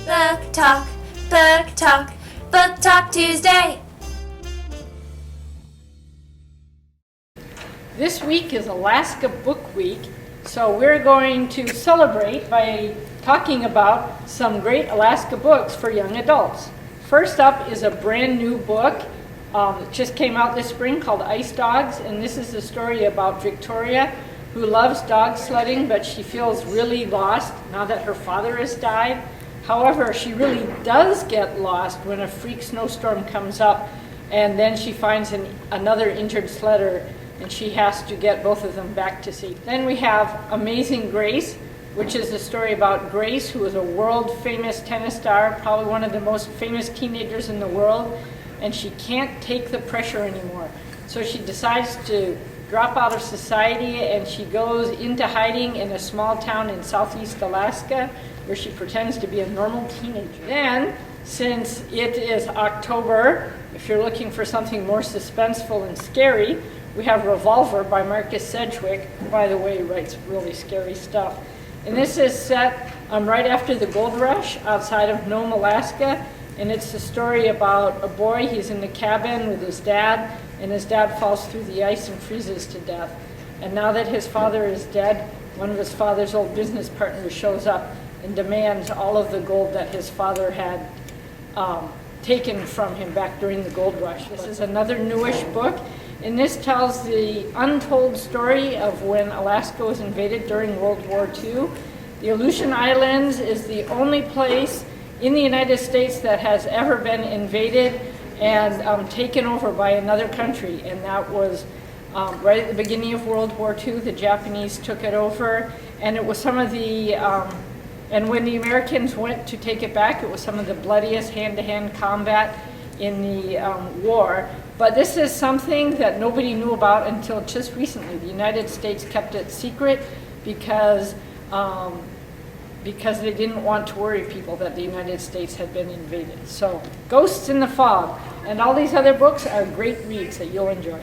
Book Talk, Book Talk, Book Talk Tuesday. This week is Alaska Book Week, so we're going to celebrate by talking about some great Alaska books for young adults. First up is a brand new book that just came out this spring called Ice Dogs, and this is a story about Victoria, who loves dog sledding, but she feels really lost now that her father has died. However, she really does get lost when a freak snowstorm comes up, and then she finds another injured sledder, and she has to get both of them back to safety. Then we have Amazing Grace, which is a story about Grace, who is a world-famous tennis star, probably one of the most famous teenagers in the world, and she can't take the pressure anymore. So she decides to drop out of society, and she goes into hiding in a small town in southeast Alaska, where she pretends to be a normal teenager. Then, since it is October, if you're looking for something more suspenseful and scary, we have Revolver by Marcus Sedgwick, who, by the way, writes really scary stuff. And this is set right after the gold rush outside of Nome, Alaska, and it's a story about a boy. He's in the cabin with his dad, and his dad falls through the ice and freezes to death. And now that his father is dead, one of his father's old business partners shows up and demands all of the gold that his father had taken from him back during the gold rush. This is another newish book, and this tells the untold story of when Alaska was invaded during World War II. The Aleutian Islands is the only place in the United States that has ever been invaded and taken over by another country, and that was right at the beginning of World War II. The Japanese took it over, and it was some of the and when the Americans went to take it back, it was some of the bloodiest hand-to-hand combat in the war. But this is something that nobody knew about until just recently. The United States kept it secret because they didn't want to worry people that the United States had been invaded. So, Ghosts in the Fog, and all these other books are great reads that you'll enjoy.